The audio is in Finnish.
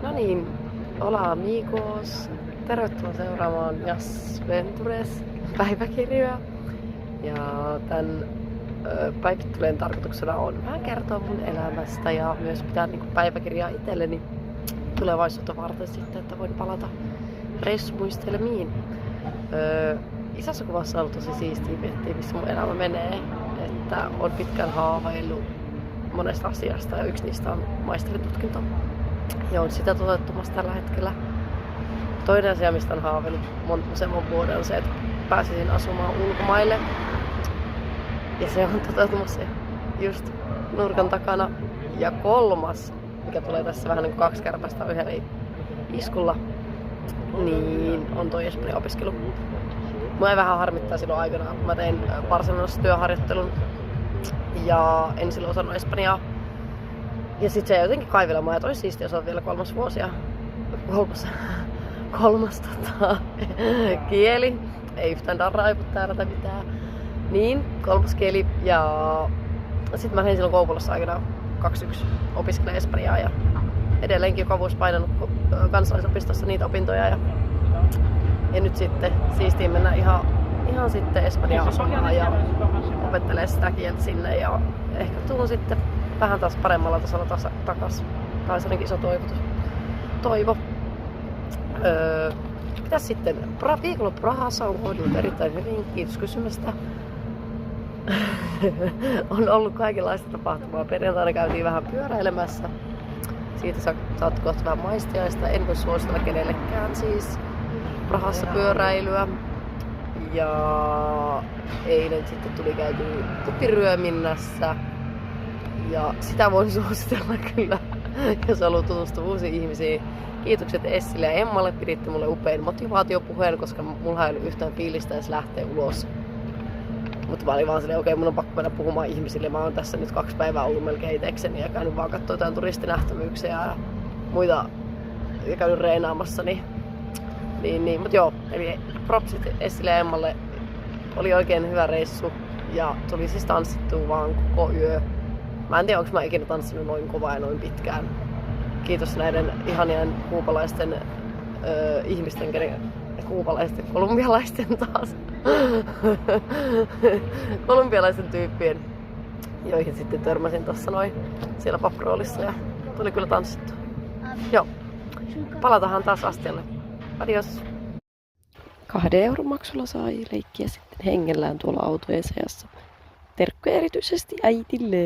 No niin, hola amigos. Tervetuloa seuraamaan Yas Ventures päiväkirjoja. Ja tämän päivittelujen tarkoituksena on vähän kertoa mun elämästä ja myös pitää niinku päiväkirjaa itselleni tulevaisuutta varten sitten, että voin palata reissumuistelmiin. Isossa kuvassa on ollut tosi siistiä miettiä, missä mun elämä menee. Että on pitkään haaveillut monesta asiasta ja yksi niistä on maisteritutkinto. Ja on sitä toteuttamassa tällä hetkellä. Toinen asia, mistä on haaveillut useamman vuoden, on se, että pääsisin asumaan ulkomaille. Ja se on toteutumassa just nurkan takana. Ja kolmas, mikä tulee tässä vähän niin kuin 2 kärpästä yhdellä iskulla, niin on toi Espanjan opiskelu. Mua ei vähän harmittaa silloin aikanaan, kun mä tein Barcelonassa työharjoittelun ja en silloin osannut espanjaa. Ja sit se jotenkin kaivelemaan, että olisi siistiä, jos on vielä 3. vuosi ja kolmas kieli. Ei yhtään darraivu täällä tai mitään. Niin, 3. kieli. Ja sit mä lähdin silloin Kouvolassa aikana 21 opiskelemaan espanjaa ja edelleenkin joka vuosi painanut kansalaisopistossa niitä opintoja. Ja nyt sitten siistiin mennä ihan sitten Espanjaan asumaan ja opettelee sitä kieltä sinne ja ehkä tuun sitten vähän taas paremmalla tasolla takas. Tai se onkin iso toivo. Mitäs sitten? Viikonloppu Prahassa on hoidunut erittäin hyvin. Kiitos kysymästä. On ollut kaikenlaista tapahtumaa. Perjantaina käytiin vähän pyöräilemässä. Siitä saat kohta vähän maistiaista. En voi suositella kenellekään siis Prahassa pyöräilyä. Ja eilen sitten tuli käyty Pukiryöminnässä. Ja sitä voin suositella kyllä, jos haluaa tutustua uusiin ihmisiin. Kiitokset Essille ja Emmalle, piditte mulle upein motivaatiopuheen, koska mulla ei ollut yhtään fiilistä edes lähteä ulos. Mutta mä olin vaan silleen, okei, mun on pakko mennä puhumaan ihmisille. Mä oon tässä nyt 2 päivää ollut melkein itekseni ja käynyt vaan kattoo jotain turistinähtävyyksiä ja muita ja käynyt reenaamassa. Niin, mut joo, eli propsit Essille ja Emmalle. Oli oikein hyvä reissu ja tuli siis tanssittua vaan koko yö. Mä en tiedä, onko mä ikinä tanssinut noin kovaa ja noin pitkään. Kiitos näiden ihanien kuupalaisten ihmisten, kolumbialaisten taas. Kolumbialaisten tyyppien, joihin sitten törmäsin tossa noin siellä paproolissa ja tuli kyllä tanssittua. Joo, palatahan taas astialle. Adios! 2 euron maksulla sai leikkiä sitten hengellään tuolla autojen seassa. Terkkuja erityisesti äitille!